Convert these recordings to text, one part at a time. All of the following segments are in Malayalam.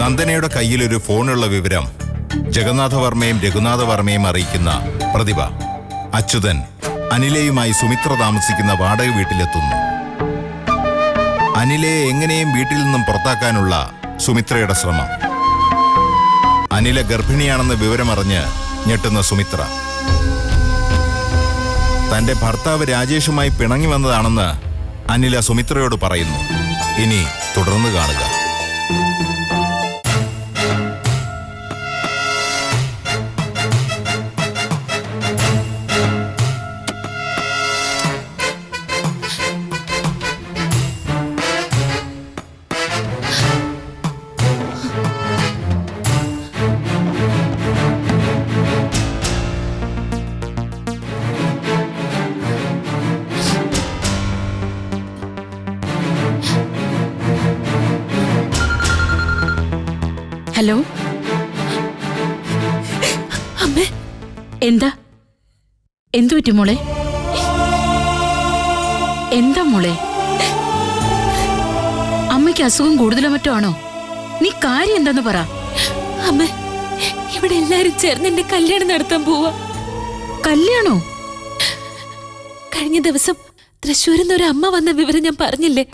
നന്ദനയുടെ കയ്യിലൊരു ഫോണുള്ള വിവരം ജഗന്നാഥവർമ്മയും രഘുനാഥവർമ്മയും അറിയിക്കുന്ന പ്രതിഭ അച്യുതൻ അനിലയുമായി സുമിത്ര താമസിക്കുന്ന വാടക വീട്ടിലെത്തുന്നു. അനിലയെ എങ്ങനെയും വീട്ടിൽ നിന്നും പുറത്താക്കാനുള്ള സുമിത്രയുടെ ശ്രമം. അനില ഗർഭിണിയാണെന്ന വിവരമറിഞ്ഞ് ഞെട്ടുന്ന സുമിത്ര തന്റെ ഭർത്താവ് രാജേഷുമായി പിണങ്ങി വന്നതാണെന്ന് അനില സുമിത്രയോട് പറയുന്നു. ഇനി തുടർന്ന് കാണുക. ഹലോ, അമ്മേ, എന്താ എന്തു പറ്റി മോളെ? എന്താ മോളെ? അമ്മയ്ക്ക് അസുഖം കൂടുതലോ മറ്റോ ആണോ? നീ കാര്യം എന്താന്ന് പറ. അമ്മേ, ഇവിടെ എല്ലാരും ചേർന്ന് എന്റെ കല്യാണം നടത്താൻ പോവാ. കല്യാണോ? കഴിഞ്ഞ ദിവസം തൃശ്ശൂരിൽ നിന്ന് ഒരു അമ്മ വന്ന വിവരം ഞാൻ പറഞ്ഞില്ലേ?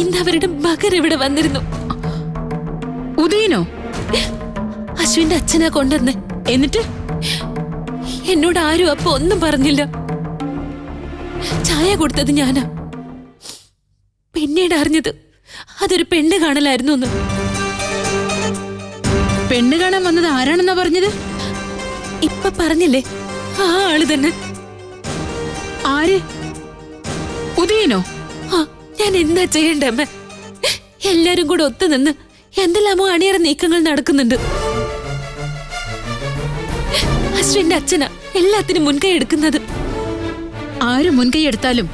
ഇന്ന് അവരുടെ മകൻ ഇവിടെ വന്നിരുന്നു. ഉദയനോ? അശ്വിന്റെ അച്ഛനാ കൊണ്ടുവന്ന്. എന്നിട്ട് എന്നോട് ആരും അപ്പൊ ഒന്നും പറഞ്ഞില്ല. ചായ കൊടുത്തത് ഞാനാ. പിന്നീട് അറിഞ്ഞത് അതൊരു പെണ്ണ് കാണലായിരുന്നു എന്ന്. പെണ്ണ് കാണാൻ വന്നത് ആരാണെന്നാ പറഞ്ഞത്? ഇപ്പൊ പറഞ്ഞില്ലേ, ആ ആള് തന്നെ. ആര്? ഉദയനോ? ആ, ഞാൻ എന്താ ചെയ്യണ്ടേ അമ്മ? എല്ലാരും കൂടെ ഒത്തുനിന്ന് എന്തെല്ലാമോ അണിയറ നീക്കങ്ങൾ നടക്കുന്നുണ്ട്. അശ്വിന്റെ അച്ഛനാ എല്ലാത്തിനും മുൻകൈ എടുക്കുന്നത്. ആര് മുൻകൈ എടുത്താലും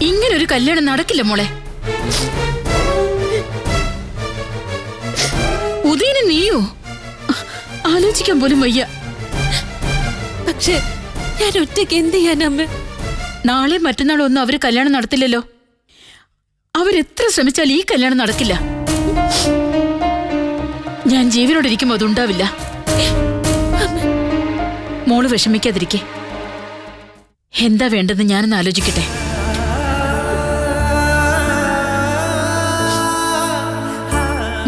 ഇങ്ങനൊരു കല്യാണം നടക്കില്ല മോളെ. ഉദയന് നീയോ? ആലോചിക്കാൻ പോലും വയ്യ. പക്ഷെ ഞാൻ ഒറ്റയ്ക്ക് എന്ത് ചെയ്യാനമ്മ? നാളെ മറ്റന്നാളും ഒന്നും അവര് കല്യാണം നടത്തില്ലല്ലോ. അവരെത്ര ശ്രമിച്ചാൽ ഈ കല്യാണം നടക്കില്ല. ഞാൻ ജീവനോടിരിക്കുമ്പോ അതുണ്ടാവില്ല. മോള് വിഷമിക്കാതിരിക്കെ. എന്താ വേണ്ടെന്ന് ഞാനൊന്ന് ആലോചിക്കട്ടെ.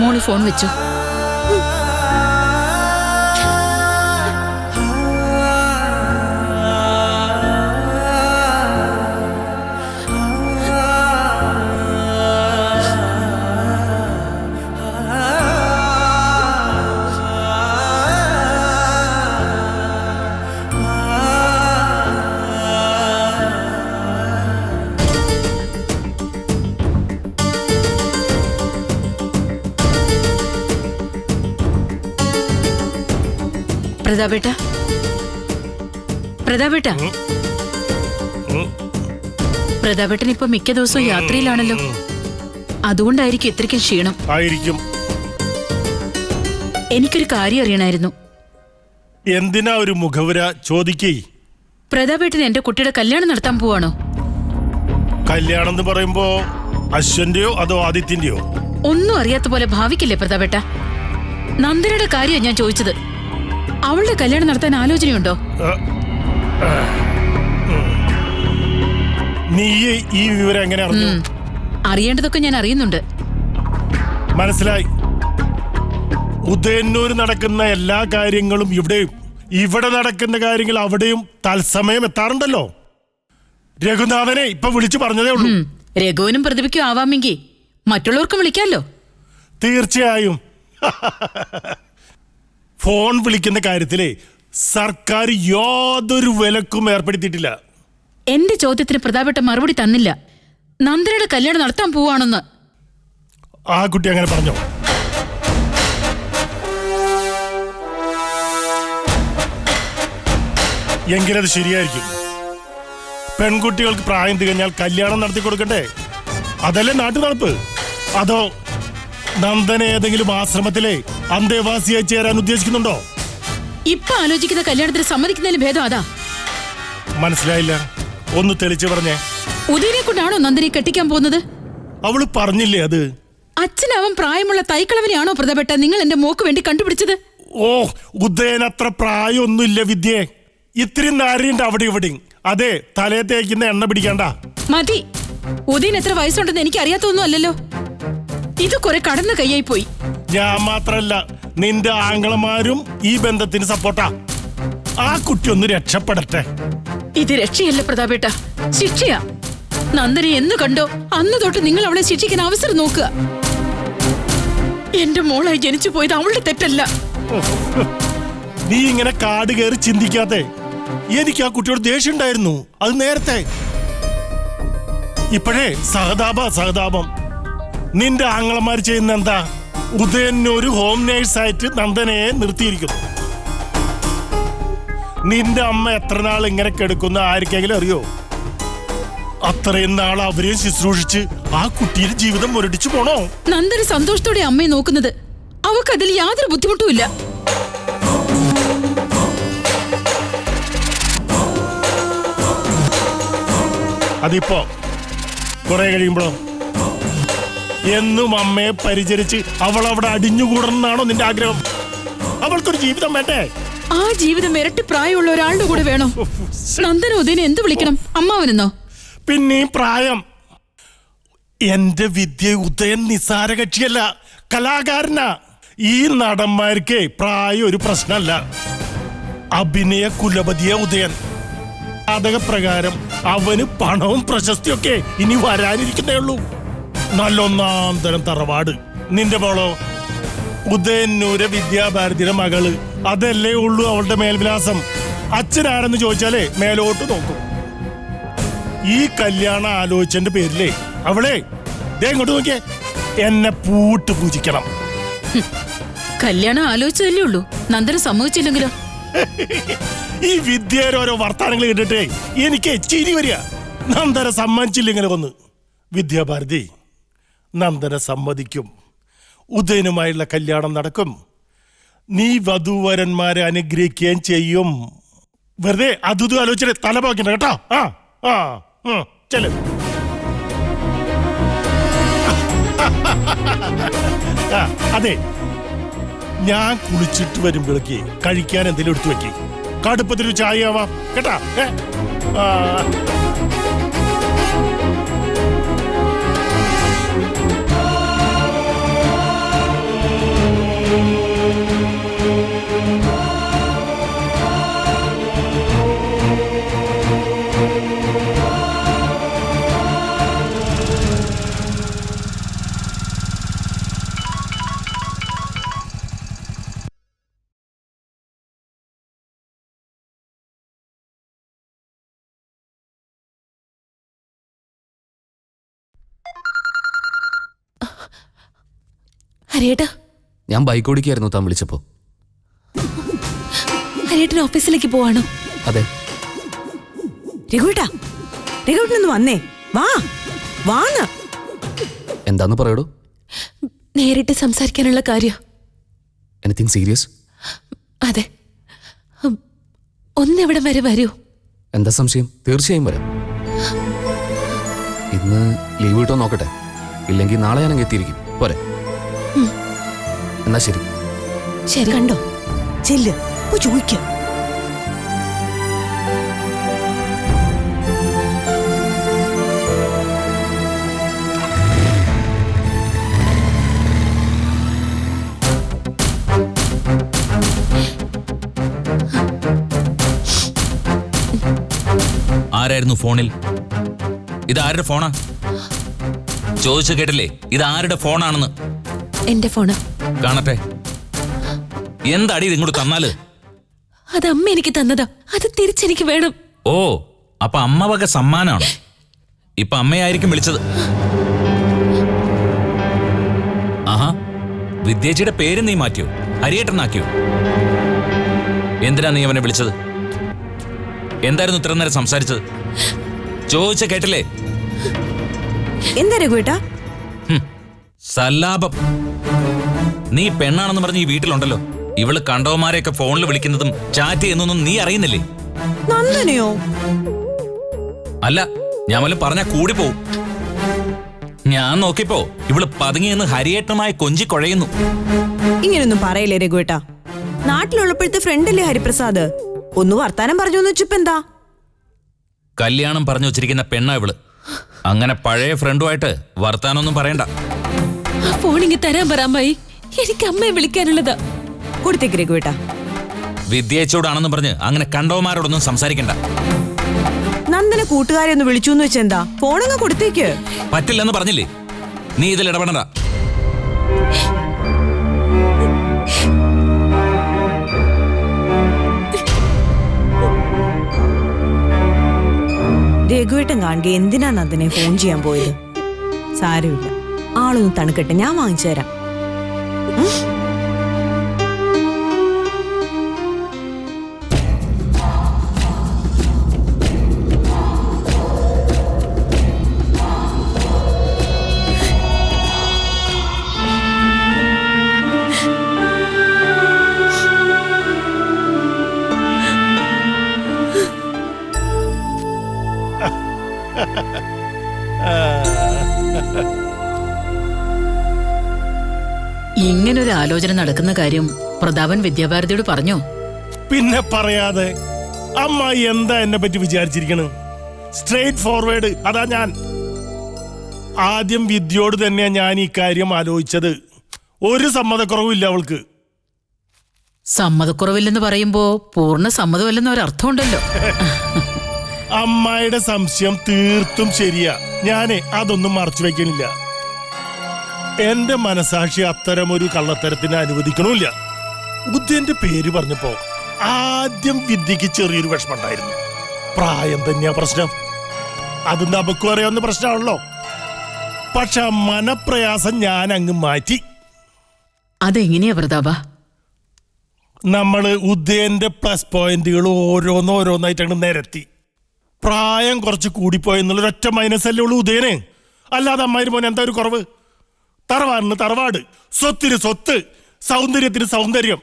മോള് ഫോൺ വെച്ചോ. പ്രതാപേട്ട, പ്രതാപേട്ട, പ്രതാപേട്ടൻ ഇപ്പൊ മിക്ക ദിവസവും യാത്രയിലാണല്ലോ. അതുകൊണ്ടായിരിക്കും ഇത്രയ്ക്കും ക്ഷീണം. എനിക്കൊരു കാര്യം അറിയണമായിരുന്നു. എന്തിനാ ഒരു മുഖവുര? ചോദിക്കേ. പ്രതാപേട്ടൻ എന്റെ കുട്ടിയുടെ കല്യാണം നടത്താൻ പോവാണോ? കല്യാണം എന്ന് പറയുമ്പോ അശ്വന്റെയോ അതോ ആദിത്യന്റെയോ? ഒന്നും അറിയാത്ത പോലെ ഭാവിക്കില്ലേ പ്രതാപേട്ട? നന്ദനയുടെ കാര്യമാണ് ഞാൻ ചോദിച്ചത്. അവളുടെ കല്യാണം നടത്താൻ ആലോചനയുണ്ടോ? നീ ഈ വിവരം എങ്ങനെ അറിഞ്ഞു? അറിയേണ്ടതൊക്കെ ഞാൻ അറിയുന്നുണ്ട്. മനസ്സിലായി. ഉദയന്നൂര് നടക്കുന്ന എല്ലാ കാര്യങ്ങളും ഇവിടെയും, ഇവിടെ നടക്കുന്ന കാര്യങ്ങൾ അവിടെയും തത്സമയം എത്താറുണ്ടല്ലോ. രഘുനാഥനെ ഇപ്പൊ വിളിച്ചു പറഞ്ഞതേ ഉള്ളൂ. രഘുവിനും പ്രതിഭയ്ക്കും ആവാമെങ്കിൽ മറ്റുള്ളവർക്കും വിളിക്കാമല്ലോ. തീർച്ചയായും. ഫോൺ വിളിക്കുന്ന കാര്യത്തിലെ സർക്കാർ യാതൊരു വിലക്കും ഏർപ്പെടുത്തിയിട്ടില്ല. എന്റെ ചോദ്യത്തിന് പ്രതാപേട്ട മറുപടി തന്നില്ല. നന്ദനയുടെ കല്യാണം നടത്താൻ പോവാണെന്ന്. ആ കുട്ടി അങ്ങനെ പറഞ്ഞോ? എങ്കിലത് ശരിയായിരിക്കും. പെൺകുട്ടികൾക്ക് പ്രായം തികഞ്ഞാൽ കല്യാണം നടത്തി കൊടുക്കണ്ടേ? അതല്ലേ നാട്ടു നടപ്പ്? അതോ നന്ദന ഏതെങ്കിലും ആശ്രമത്തിലെ അന്തേവാസിയായി ചേരാൻ ഉദ്ദേശിക്കുന്നുണ്ടോ? ഇപ്പൊ ആലോചിക്കുന്ന കല്യാണത്തിന് സമ്മതിക്കുന്നതിന് ഭേദം അതാ. മനസ്സിലായില്ല, ഒന്ന് തെളിച്ചു പറഞ്ഞേ. ഉദയനെ കൊണ്ടാണോ നന്ദനെ കെട്ടിക്കാൻ പോകുന്നത്? അവള് പറഞ്ഞില്ലേ അത്. അച്ഛനവൻ പ്രായമുള്ള തൈക്കളവനെയാണോ പ്രതാപേട്ട നിങ്ങൾ എന്റെ മോക്ക് വേണ്ടി കണ്ടുപിടിച്ചത്? ഓ, ഉദയനത്ര പ്രായമൊന്നുമില്ല വിദ്യേ. ഇത്തിരി നാരിയുണ്ട് അവിടെ ഇവിടെ. അതെ, തലയെ തേക്കുന്ന എണ്ണ പിടിക്കണ്ട. മതി. ഉദയൻ എത്ര വയസ്സുണ്ടെന്ന് എനിക്ക് അറിയാത്തൊന്നും അല്ലല്ലോ. ഇത് കുറെ കടന്നു കൈയായി പോയി. ഞാൻ മാത്രല്ല, നിന്റെ ആങ്ങളമാരും ഈ ബന്ധത്തിന് സപ്പോർട്ടാ. ആ കുട്ടി ഒന്ന് രക്ഷപ്പെടട്ടെ. ഇത് രക്ഷയല്ല പ്രതാപേട്ട, ശിക്ഷയാ. നന്ദനെ എന്ന് കണ്ടോ അന്ന് തൊട്ട് നിങ്ങൾ അവളെ ശിക്ഷിക്കാൻ അവസരം നോക്കുക. എന്റെ മോളായി ജനിച്ചു പോയത് അവളുടെ തെറ്റല്ല. നീ ഇങ്ങനെ കാട് കയറി ചിന്തിക്കാതെ. എനിക്ക് ആ കുട്ടിയോട് ദേഷ്യം ഉണ്ടായിരുന്നു, അത് നേരത്തെ. ഇപ്പോഴേ സഹതാപം. നിന്റെ ആങ്ങളമാർ ചെയ്യുന്ന എന്താ? ഉദയനൊരു ഹോം നേഴ്സായിട്ട് നന്ദനയെ നിർത്തിയിരിക്കുന്നു. നിന്റെ അമ്മ എത്ര നാൾ ഇങ്ങനെ കിടക്കുന്ന ആർക്കെങ്കിലും അറിയോ? അത്രയും നാൾ അവരെയും ശുശ്രൂഷിച്ച് ആ കുട്ടിയുടെ ജീവിതം മുരടിച്ചു പോണോ? നന്ദന സന്തോഷത്തോടെ അമ്മയെ നോക്കുന്നത്. അവക്കതിൽ യാതൊരു ബുദ്ധിമുട്ടുമില്ല. അതിപ്പോ കുറെ കഴിയുമ്പോഴോ? എന്നും അമ്മയെ പരിചരിച്ച് അവൾ അവിടെ അടിഞ്ഞുകൂടണമെന്നാണോ നിന്റെ ആഗ്രഹം? അവൾക്കൊരു ജീവിതം വേണ്ടേ? ആ ജീവിതം ഇരട്ടി പ്രായമുള്ള ഒരാളുടെ കൂടെ വേണം. നന്ദന ഉദയനെ എന്ത് വിളിക്കണം? അമ്മാവനെന്നോ? പിന്നെ പ്രായം. എന്റെ വിദ്യ ഉദയൻ നിസ്സാര കക്ഷിയല്ല, കലാകാരനാ. ഈ നടന്മാർക്ക് പ്രായം ഒരു പ്രശ്നമല്ല. അഭിനയ കുലപതിയ ഉദയൻ. പ്രകാരം അവന് പണവും പ്രശസ്തിയൊക്കെ ഇനി വരാനിരിക്കുന്നേ ഉള്ളൂ. നല്ലൊന്നാം തരം തറവാട്. നിന്റെ മോളോ? ഉദയന്നൂര് വിദ്യാഭാരതിയുടെ മകള്. അതല്ലേ ഉള്ളൂ അവളുടെ മേൽവിലാസം. അച്ഛനാരെന്ന് ചോദിച്ചാലേ മേലോട്ട് നോക്കും. ഈ കല്യാണം ആലോചിച്ചതിന്റെ പേരിലേ അവളെ ദേ ഇങ്ങോട്ട് നോക്കിയേ, എന്നെ പൂട്ട് പൂജിക്കണം. കല്യാണം ആലോചിച്ചതല്ലേ ഉള്ളൂ, നന്ദന സമ്മതിച്ചില്ലെങ്കിലോ? ഈ വിദ്യയുടെ ഓരോ വർത്താനങ്ങൾ കേട്ടിട്ടേ എനിക്ക് ചിരി വരിക. നന്ദന സമ്മതിച്ചില്ലെങ്കിലോ ഒന്ന്. വിദ്യാഭാരതി, നന്ദന സമ്മതിക്കും. ഉദയനുമായുള്ള കല്യാണം നടക്കും. നീ വധൂവരന്മാരെ അനുഗ്രഹിക്കുകയും ചെയ്യും. വെറുതെ അതും ആലോചിച്ചിട്ട് തല പോക്കണ്ട കേട്ടോ. ചെല്. അതെ, ഞാൻ കുളിച്ചിട്ട് വരുമ്പോഴേക്ക് കഴിക്കാൻ എന്തെങ്കിലും എടുത്തു വെക്കേ. കടുപ്പത്തിലൊരു ചായ ആവാം കേട്ടാ. ഹരിയേട്ടാ, ഞാൻ ബൈക്ക് ഓടിക്കായിരുന്നു താൻ വിളിച്ചപ്പോ. ഹരിയേട്ടൻ ഓഫീസിലേക്ക് പോവാണോ? അതെ. രഘുവേട്ടനൊന്ന് വന്നേ. വാന്ന്. എന്താന്ന് പറയടോ? നേരിട്ട് സംസാരിക്കാനുള്ള കാര്യം. Anything serious? അതെ, ഒന്നിവിടെ വരെ വരൂ. എന്താ സംശയം? തീർച്ചയായും വരാം. ഇന്ന് ലീവ് കിട്ടോ നോക്കട്ടെ, ഇല്ലെങ്കിൽ നാളെ ഞാൻ അങ്ങ് എത്തിയിരിക്കും. പോരെ? എന്നാ ശരി. ശരി. കണ്ടോ, ചെല്ല് ചോദിക്ക. ആരായിരുന്നു ഫോണിൽ? ഇത് ആരുടെ ഫോണാ? ചോദിച്ചു കേട്ടില്ലേ, ഇത് ആരുടെ ഫോണാണെന്ന്? എന്റെ ഫോണ്. കാണട്ടെ. എന്താടി ഇത് ഇങ്ങോട്ട് തന്നാല്? അത് അമ്മ എനിക്ക് തന്നതാ, അത് തിരിച്ചെനിക്ക് വേണം. ഓ, അപ്പൊ അമ്മ വക സമ്മാനാണ്. ഇപ്പൊ അമ്മയായിരിക്കും വിളിച്ചത്. ആഹാ, വിദ്യേച്ചിയുടെ പേര് നീ മാറ്റിയോ? ഹരിയേട്ടനാക്കിയോ? എന്തിനാ നീ അവനെ വിളിച്ചത്? എന്തായിരുന്നു ഇത്ര നേരം സംസാരിച്ചത്? ചോദിച്ച കേട്ടില്ലേ? എന്താ രഘുവേട്ടാ? സല്ലാപം. നീ പെണ്ണാണെന്ന് പറഞ്ഞ് ഈ വീട്ടിലുണ്ടല്ലോ. ഇവള് കണ്ടവന്മാരെയൊക്കെ ഫോണിൽ വിളിക്കുന്നതും ചാറ്റ് ചെയ്യുന്നൊന്നും നീ അറിയുന്നില്ലേ? നന്ദനയോ? അല്ല, ഞാൻ വല്ല പറഞ്ഞാ കൂടി പോവും. ഞാൻ നോക്കിയപ്പോ ഇവള് പതുങ്ങിയെന്ന് ഹരിയേട്ടനുമായി കൊഞ്ചിക്കൊഴയുന്നു. ഇങ്ങനൊന്നും പറയില്ലേ രഘുവേട്ടാ. നാട്ടിലുള്ളപ്പോഴത്തെ ഫ്രണ്ടല്ലേ ഹരിപ്രസാദ്. ഒന്ന് വർത്താനം പറഞ്ഞു വെച്ചിപ്പെന്താ? കല്യാണം പറഞ്ഞു വച്ചിരിക്കുന്ന പെണ്ണാ ഇവള്. അങ്ങനെ പഴയ ഫ്രണ്ടുമായിട്ട് വർത്താനൊന്നും പറയണ്ട. ആ ഫോണിങ്ങി തരാൻ പറ അമ്മായി. എനിക്ക് അമ്മയെ വിളിക്കാനുള്ളതാ. കൊടുത്തേക്ക് രഘുവേട്ടാ. വിദ്യേച്ചോടാണെന്ന് പറഞ്ഞ് അങ്ങനെ കണ്ടവന്മാരോടൊന്നും സംസാരിക്കണ്ട. നന്ദന കൂട്ടുകാരെ ഒന്ന് വിളിച്ചു എന്ന് വെച്ചെന്താ? ഫോണങ്ങ് കൊടുത്തേക്ക്. പറ്റില്ലെന്ന് പറഞ്ഞില്ലേ? നീ ഇതിൽ ഇടപെടണ്ട. രഘുവേട്ടൻ കാണുക എന്തിനാ നന്ദനെ ഫോൺ ചെയ്യാൻ പോയത്? സാരമില്ല, ആളൊന്ന് തണുക്കട്ടെ, ഞാൻ വാങ്ങിച്ചു തരാം. ഇങ്ങനൊരു ആലോചന നടക്കുന്ന കാര്യം പ്രതാപൻ വിദ്യാഭാരതിയോട് പറഞ്ഞോ? പിന്നെ പറയാതെ. അമ്മായി എന്താ എന്നെ പറ്റി വിചാരിച്ചിരിക്കണ്? Straight forward. അതാ ഞാൻ. ആദ്യം വിദ്യയോട് തന്നെയാ ഞാൻ ഈ കാര്യം ആലോചിച്ചത്. ഒരു സമ്മതക്കുറവില്ല അവൾക്ക്. സമ്മതക്കുറവില്ലെന്ന് പറയുമ്പോ പൂർണ്ണ സമ്മതമല്ലെന്ന് ഒരർത്ഥമുണ്ടല്ലോ. അമ്മായിയുടെ സംശയം തീർത്തും ശരിയാ. ഞാനേ അതൊന്നും മറച്ചു വെക്കണില്ല. എന്റെ മനസാക്ഷി അത്തരമൊരു കള്ളത്തരത്തിന് അനുവദിക്കണമില്ല. ബുദ്ധന്റെ പേര് പറഞ്ഞപ്പോ ആദ്യം വിദ്യക്ക് ചെറിയൊരു വിഷമമുണ്ടായിരുന്നു. പ്രായം തന്നെയാ പ്രശ്നം. അത് നമുക്കും അറിയാവുന്ന പ്രശ്നമാണല്ലോ. പക്ഷെ ആ മനപ്രയാസം ഞാൻ അങ്ങ് മാറ്റി. അതെങ്ങനെയാ പ്രതാപ? നമ്മള് ഉദയന്റെ പ്ലസ് പോയിന്റുകൾ ഓരോന്നോരോന്നായിട്ട് നിരത്തി. പ്രായം കുറച്ച് കൂടിപ്പോയെന്നുള്ള ഒറ്റ മൈനസ് അല്ലേ ഉള്ളൂ ഉദയന്. അല്ലാതെ അമ്മായി മോനെ എന്താ ഒരു കുറവ്? തറവാടിന് തറവാട്, സ്വത്തിന് സ്വത്ത്, സൗന്ദര്യത്തിന് സൗന്ദര്യം.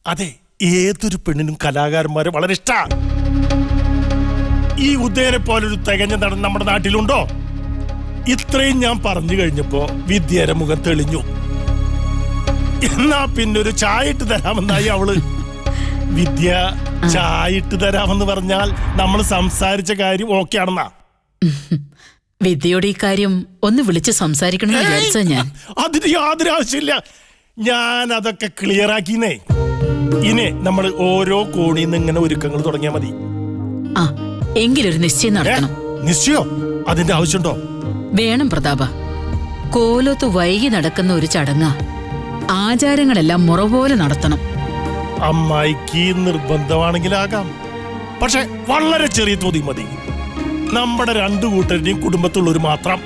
അതെ, ഏതൊരു പെണ്ണിനും കലാകാരന്മാരെ വളരെ ഇഷ്ടാ. ഈ ഉദയനെ പോലൊരു തികഞ്ഞ നടൻ നമ്മുടെ നാട്ടിലുണ്ടോ? ഇത്രയും ഞാൻ പറഞ്ഞു കഴിഞ്ഞപ്പോ വിദ്യയുടെ മുഖം തെളിഞ്ഞു. എന്നാ പിന്നൊരു ചായ ഇട്ട് തരാമെന്നായി അവള്. വിദ്യ ചായ ഇട്ട് തരാമെന്ന് പറഞ്ഞാൽ നമ്മൾ സംസാരിച്ച കാര്യം ഓക്കെ ആണെന്നാ. വിദ്യയോട് ഈ കാര്യം ഒന്ന് വിളിച്ച് സംസാരിക്കണമെന്ന് വിചാരിച്ച ഞാൻ. അതിന് യാതൊരു ആവശ്യമില്ല. ഞാൻ അതൊക്കെ ക്ലിയർ ആക്കിന്നേ. ഇനി നമ്മൾ ഓരോ കോണിൽ നിന്ന് ഇങ്ങനെ ഒരുക്കങ്ങൾ തുടങ്ങിയാ മതി. ആ, എങ്കിലൊരു നിശ്ചയം നടത്തണം. നിശ്ചയോ? അതിന്റെ ആവശ്യമുണ്ടോ? വേണം പ്രതാപ. കോലത്ത് വൈകി നടക്കുന്ന ഒരു ചടങ്ങ. ആചാരങ്ങളെല്ലാം മുറ പോലെ നടത്തണം. അമ്മായിക്ക് നിർബന്ധമാണെങ്കിലാകാം. പക്ഷെ വളരെ ചെറിയ തോതി മതി. നമ്മുടെ രണ്ടു കൂട്ടരുടെയും കുടുംബത്തുള്ളവർ മാത്രം.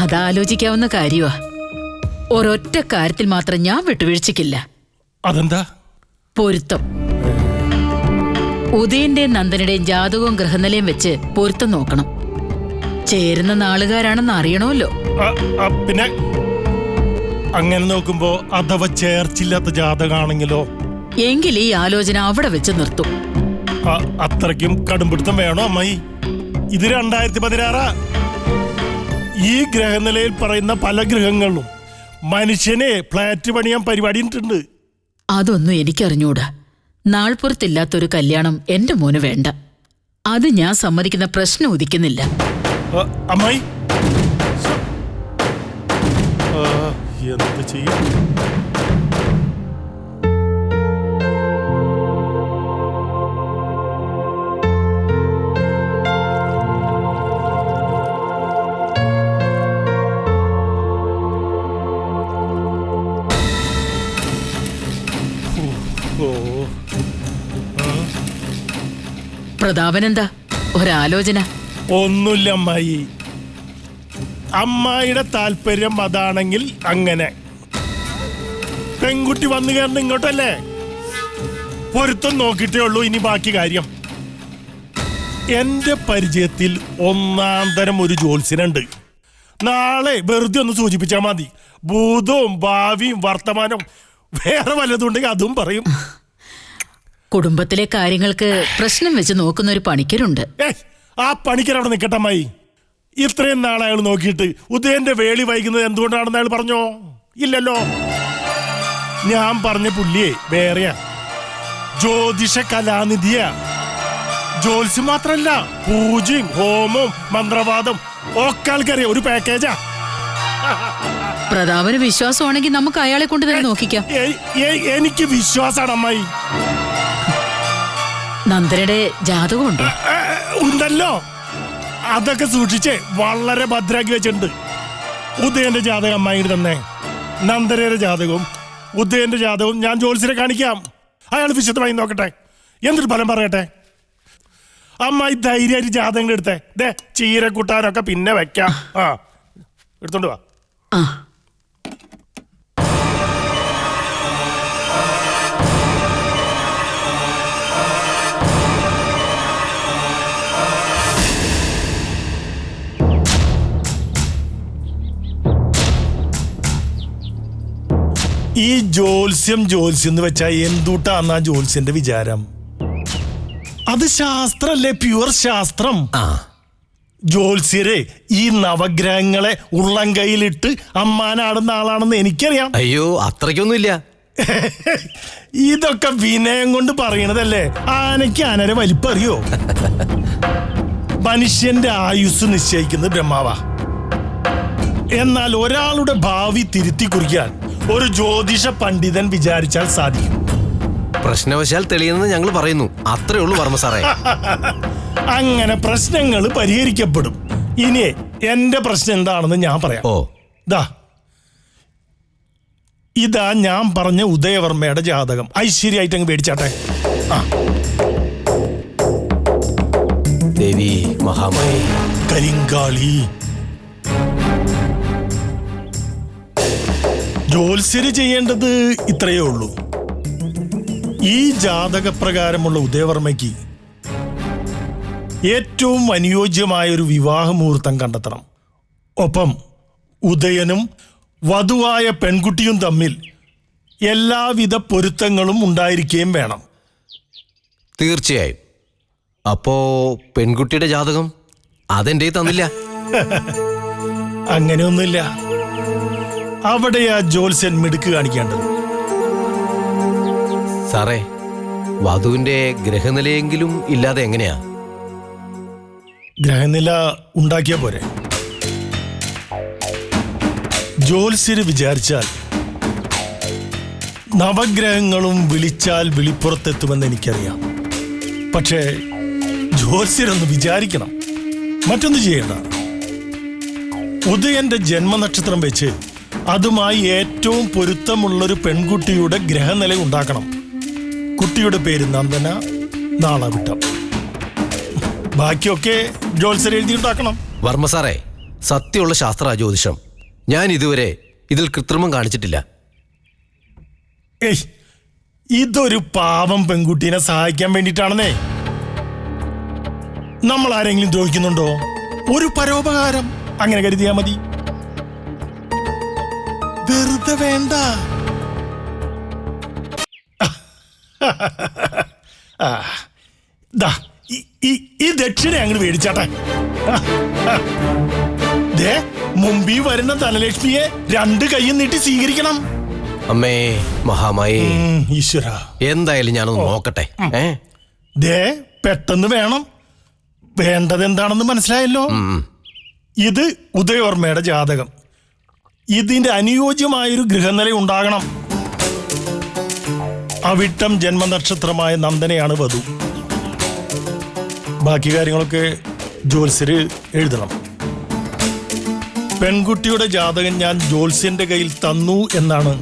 അതാലോചിക്കാവുന്ന കാര്യമാ. ഒരൊറ്റ കാര്യത്തിൽ മാത്രം ഞാൻ വിട്ടുവീഴ്ചയ്ക്കില്ല. അതെന്താ? പൊരുത്തം. ഉദയന്റെയും നന്ദനുടെയും ജാതകവും ഗ്രഹനിലയും വെച്ച് പൊരുത്തം നോക്കണം. ചേരുന്ന നാളുകാരാണെന്ന് അറിയണമല്ലോ. പിന്നെ അങ്ങനെ നോക്കുമ്പോ അഥവാ ചേർച്ചില്ലാത്ത ജാതകാണെങ്കിലോ? എങ്കിൽ ഈ ആലോചന അവിടെ വെച്ച് നിർത്തും. അത്രയ്ക്കും കടുംപിടുത്തം വേണോ അമ്മായി? ഇത് 2016. ഈ ഗ്രഹനിലയിൽ പറയുന്ന പല ഗ്രഹങ്ങളിലും മനുഷ്യനെ ഫ്ലാറ്റ് പണിയാൻ പരിപാടിയിട്ടുണ്ട്. അതൊന്നും എനിക്കറിഞ്ഞൂടാ. നാൾപ്പുറത്തില്ലാത്തൊരു കല്യാണം എന്റെ മോന് വേണ്ട. അത് ഞാൻ സമ്മതിക്കുന്ന പ്രശ്നം ഉദിക്കുന്നില്ല. അമ്മായി എന്ത് ചെയ്യും? പ്രതാപനെന്താ ഒരാലോചന? ഒന്നുമില്ല അമ്മായി. അമ്മായിയുടെ താല്പര്യം അതാണെങ്കിൽ അങ്ങനെ. പെൺകുട്ടി വന്നു കയറുന്ന ഇങ്ങോട്ടല്ലേ? പൊരുത്തം നോക്കിയിട്ടേ ഉള്ളൂ ഇനി ബാക്കി കാര്യം. എന്റെ പരിചയത്തിൽ ഒന്നാം തരം ഒരു ജ്യോത്സ്യനുണ്ട്. നാളെ വെറുതെ ഒന്ന് സൂചിപ്പിച്ചാൽ മതി. ഭൂതവും ഭാവിയും വർത്തമാനവും വേറെ വല്ലതുണ്ടെങ്കിൽ അതും പറയും. കുടുംബത്തിലെ കാര്യങ്ങൾക്ക് പ്രശ്നം വെച്ച് നോക്കുന്ന ഒരു പണിക്കരുണ്ട്. ആ പണിക്കർ അവിടെ നിൽക്കട്ടെ അമ്മായി. ഇത്രയും നാൾ അയാൾ നോക്കിയിട്ട് ഉദയന്റെ വേളി വൈകുന്നത് എന്തുകൊണ്ടാണെന്ന് അയാൾ പറഞ്ഞോ? ഇല്ലല്ലോ. ഞാൻ പറഞ്ഞ പുള്ളിയെ വേറെയാ, ജ്യോതിഷ കലാനിധിയാ. ജ്യോത്സ്യം മാത്രല്ല, പൂജയും ഹോമവും മന്ത്രവാദം ഒക്കെ ആൾക്കറിയാം. ഒരു പാക്കേജാ. പ്രതാപന് വിശ്വാസമാണെങ്കിൽ നമുക്ക് അയാളെ കൊണ്ട് തന്നെ നോക്കിക്കാം. എനിക്ക് വിശ്വാസാണ് അമ്മായി. നന്ദനയുടെ ജാതകമുണ്ടോ? ഉണ്ടല്ലോ. അതൊക്കെ സൂക്ഷിച്ച് വളരെ ഭദ്രാക്കി വെച്ചിട്ടുണ്ട്. ഉദയന്റെ ജാതകം അമ്മായി തന്നെ, നന്ദനയുടെ ജാതകവും ഉദയന്റെ ജാതകവും ഞാൻ ജ്യോത്സ്യരെ കാണിക്കാം. അയാൾ വിശദമായി നോക്കട്ടെ, എന്നിട്ട് ഫലം പറയട്ടെ. അമ്മായി ധൈര്യമായിട്ട് ജാതകങ്ങൾ എടുത്തേ. ദേ ചീരക്കൂട്ടാനൊക്കെ പിന്നെ വെക്കാം. ആ, എടുത്തോണ്ട് വാ. ആ, ഈ ജ്യോത്സ്യം എന്ന് വെച്ചാ എന്തുട്ടാന്നാ ജ്യോത്സ്യന്റെ വിചാരം? അത് ശാസ്ത്രല്ലേ, പ്യുവർ ശാസ്ത്രം. ജ്യോത്സ്യരെ ഈ നവഗ്രഹങ്ങളെ ഉള്ളം കൈയിലിട്ട് അമ്മാനാടുന്ന ആളാണെന്ന് എനിക്കറിയാം. അയ്യോ, അത്രയ്ക്കൊന്നുമില്ല. ഇതൊക്കെ വിനയം കൊണ്ട് പറയണതല്ലേ. ആനയ്ക്ക് ആനരെ വലിപ്പറിയോ? മനുഷ്യന്റെ ആയുസ് നിശ്ചയിക്കുന്നത് ബ്രഹ്മാവാ. എന്നാൽ ഒരാളുടെ ഭാവി തിരുത്തി കുറിക്കാൻ ഒരു ജ്യോതിഷ പണ്ഡിതൻ വിചാരിച്ചാൽ സാധിക്കും. പ്രശ്നവശാൽ തെളിയുന്നത് ഞങ്ങൾ പറയുന്നു, അത്രേ ഉള്ളൂ വർമ്മ സാറേ. അങ്ങനെ പ്രശ്നങ്ങൾ പരിഹരിക്കപ്പെടും. ഇനി എന്റെ പ്രശ്നം എന്താണെന്ന് ഞാൻ പറയാം. ഓ, ഇതാ ഞാൻ പറഞ്ഞ ഉദയവർമ്മയുടെ ജാതകം. ഐശ്വര്യമായിട്ട് അങ്ങ് മേടിച്ചാട്ടെ. ദേവി മഹാമായി, കരിങ്കാളി. ജ്യോത്സ്യര് ചെയ്യേണ്ടത് ഇത്രയേ ഉള്ളൂ. ഈ ജാതകപ്രകാരമുള്ള ഉദയവർമ്മയ്ക്ക് ഏറ്റവും അനുയോജ്യമായ ഒരു വിവാഹ മുഹൂർത്തം കണ്ടെത്തണം. ഒപ്പം ഉദയനും വധുവായ പെൺകുട്ടിയും തമ്മിൽ എല്ലാവിധ പൊരുത്തങ്ങളും ഉണ്ടായിരിക്കുകയും വേണം. തീർച്ചയായും. അപ്പോ പെൺകുട്ടിയുടെ ജാതകം അതെന്റെ തന്നില്ല? അങ്ങനെയൊന്നുമില്ല. അവിടെയാ ജ്യോത്സ്യൻ മിടുക്ക് കാണിക്കേണ്ടത്. സാറേ, വധുവിന്റെ ഗ്രഹനിലയെങ്കിലും ഇല്ലാതെ എങ്ങനെയാ? ഗ്രഹനില ഉണ്ടാക്കിയ പോരെ. ജ്യോത്സ്യര് വിചാരിച്ചാൽ നവഗ്രഹങ്ങളും വിളിച്ചാൽ വിളിപ്പുറത്തെത്തുമെന്ന് എനിക്കറിയാം. പക്ഷേ ജ്യോത്സ്യരൊന്ന് വിചാരിക്കണം, മറ്റൊന്ന് ചെയ്യേണ്ട. ഉദയന്റെ ജന്മനക്ഷത്രം വെച്ച് അതുമായി ഏറ്റവും പൊരുത്തമുള്ളൊരു പെൺകുട്ടിയുടെ ഗ്രഹനില ഉണ്ടാക്കണം. കുട്ടിയുടെ പേര് നന്ദന, നാളവിട്ടം. ബാക്കിയൊക്കെ ജ്യോത്സ്യർ എഴുതിയുണ്ടാക്കണം. വർമ്മ സാറേ, സത്യമുള്ള ശാസ്ത്ര ജ്യോതിഷം. ഞാൻ ഇതുവരെ ഇതിൽ കൃത്രിമം കാണിച്ചിട്ടില്ല. ഏയ്, ഇതൊരു പാവം പെൺകുട്ടീനെ സഹായിക്കാൻ വേണ്ടിയിട്ടാണെന്നേ. നമ്മൾ ആരെങ്കിലും ദ്രോഹിക്കുന്നുണ്ടോ? ഒരു പരോപകാരം, അങ്ങനെ കരുതിയാ മതി. വെറുതെ വേണ്ട. ഈ ദക്ഷിണ അങ്ങോട്ട് മേടിച്ചാട്ടെ. മുമ്പിൽ വരുന്ന ധനലക്ഷ്മിയെ രണ്ട് കൈയും നീട്ടി സ്വീകരിക്കണം. അമ്മേ മഹാമായി, ഈശ്വര, എന്തായാലും ഞാനൊന്ന് നോക്കട്ടെ. പെട്ടെന്ന് വേണം. വേണ്ടത് എന്താണെന്ന് മനസ്സിലായല്ലോ. ഇത് ഉദയവർമ്മയുടെ ജാതകം. ഇതിന്റെ അനുയോജ്യമായൊരു ഗൃഹനില ഉണ്ടാകണം. അവിട്ടം ജന്മനക്ഷത്രമായ നന്ദനയാണ് വധു. ബാക്കി കാര്യങ്ങളൊക്കെ ജ്യോത്സ്യര് എഴുതണം. പെൺകുട്ടിയുടെ ജാതകം ഞാൻ ജ്യോത്സ്യന്റെ കയ്യിൽ തന്നു എന്നാണ്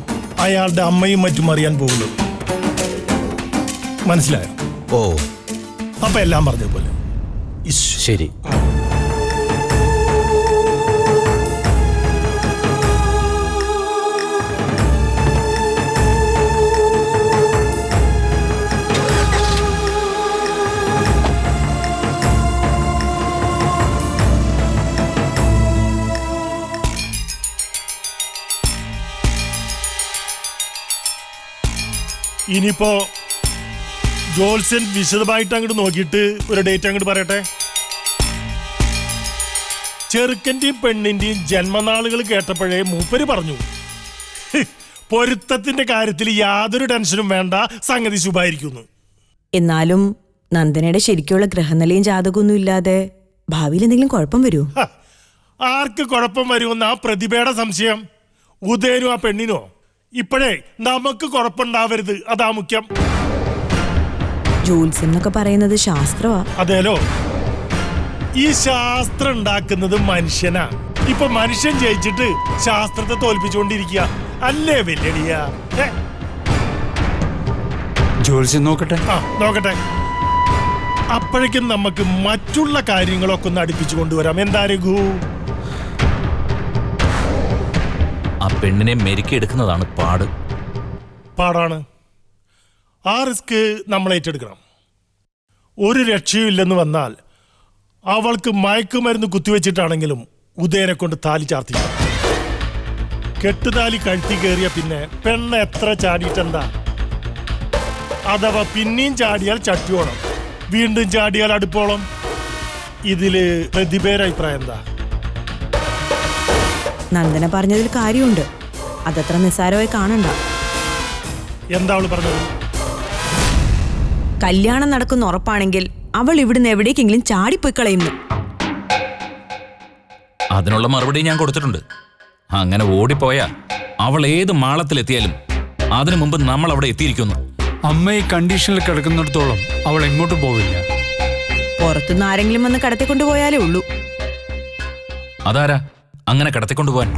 അയാളുടെ അമ്മയും മറ്റും അറിയാൻ പോകുന്നത്. മനസ്സിലായോ? ഓ, അപ്പൊ എല്ലാം പറഞ്ഞതുപോലെ. ശരി. ഇനിയിപ്പോ ജ്യോത്സ്യൻ വിശദമായിട്ട് അങ്ങോട്ട് നോക്കിയിട്ട് ഒരു ഡേറ്റ് അങ്ങോട്ട് പറയട്ടെ. ചെറുക്കന്റെയും പെണ്ണിന്റെയും ജന്മനാളുകൾ കേട്ടപ്പോഴേ മൂപ്പര് പറഞ്ഞു, പൊരുത്തത്തിന്റെ കാര്യത്തിൽ യാതൊരു ടെൻഷനും വേണ്ട, സംഗതി ശുഭായിരിക്കുന്നു. എന്നാലും നന്ദനയുടെ ശരിക്കുള്ള ഗ്രഹനിലയും ജാതകമൊന്നും ഇല്ലാതെ ഭാവിയിൽ എന്തെങ്കിലും കുഴപ്പം വരുമോ? ആർക്ക് കുഴപ്പം വരുമെന്ന് ആ പ്രതിഭയുടെ സംശയം. ഉദയനോ ആ പെണ്ണിനോ? ഇപ്പോഴേ നമുക്ക് കുഴപ്പമുണ്ടാവരുത്, അതാ മുഖ്യം. ജോത്സ്യം എന്നൊക്കെ പറയുന്നത് ശാസ്ത്രമാ. അതേലോ, ഈ ശാസ്ത്രം ഉണ്ടാക്കുന്നത് മനുഷ്യനാ. ഇപ്പൊ മനുഷ്യൻ ജയിച്ചിട്ട് ശാസ്ത്രത്തെ തോൽപ്പിച്ചുകൊണ്ടിരിക്കുക അല്ലേ വെല്ലടിയ? ജോത്സ്യം നോക്കട്ടെ. ആ നോക്കട്ടെ. അപ്പോഴേക്കും നമുക്ക് മറ്റുള്ള കാര്യങ്ങളൊക്കെ ഒന്ന് അടുപ്പിച്ചു കൊണ്ടുവരാം. എന്താ രഘു? ആ പെണ്ണിനെ മെരുക്കിയെടുക്കുന്നതാണ് പാടാണ്. ആ റിസ്ക് നമ്മൾ ഏറ്റെടുക്കണം. ഒരു രക്ഷയും ഇല്ലെന്ന് വന്നാൽ അവൾക്ക് മയക്കുമരുന്ന് കുത്തിവെച്ചിട്ടാണെങ്കിലും ഉദയനെ കൊണ്ട് താലി ചാർത്തിക്കണം. കെട്ടുതാലി കഴുത്തി കയറിയ പിന്നെ പെണ്ണ് എത്ര ചാടിയിട്ടെന്താ? അഥവാ പിന്നെയും ചാടിയാൽ ചട്ടിയോണം, വീണ്ടും ചാടിയാൽ അടുപ്പോളം. ഇതില് പ്രതിഭയുടെ അഭിപ്രായം എന്താ? നന്ദന പറഞ്ഞതിൽ കാര്യമുണ്ട്, അതത്ര നിസ്സാരമായി കാണണ്ട. എന്താ അവള് പറഞ്ഞത്? കല്യാണം നടക്കുന്ന ഉറപ്പാണെങ്കിൽ അവൾ ഇവിടുന്ന് എവിടേക്കെങ്കിലും ചാടിപ്പോയി കളയുന്നു. അതിനുള്ള മറുപടി ഞാൻ കൊടുത്തിട്ടുണ്ട്. അങ്ങനെ ഓടിപ്പോയാ അവൾ ഏത് മാളത്തിലെത്തിയാലും അതിനു മുമ്പ് നമ്മൾ അവിടെ എത്തിയിരിക്കുന്നു. അമ്മ ഈ കണ്ടീഷനിൽ കിടക്കുന്നിടത്തോളം അവൾ എങ്ങോട്ടും പോവില്ല. പുറത്തുനിന്ന് ആരെങ്കിലും വന്ന് കടത്തിക്കൊണ്ടുപോയാലേ ഉള്ളൂ. അതാരാ അങ്ങനെ കടത്തിക്കൊണ്ടുപോവാൻ?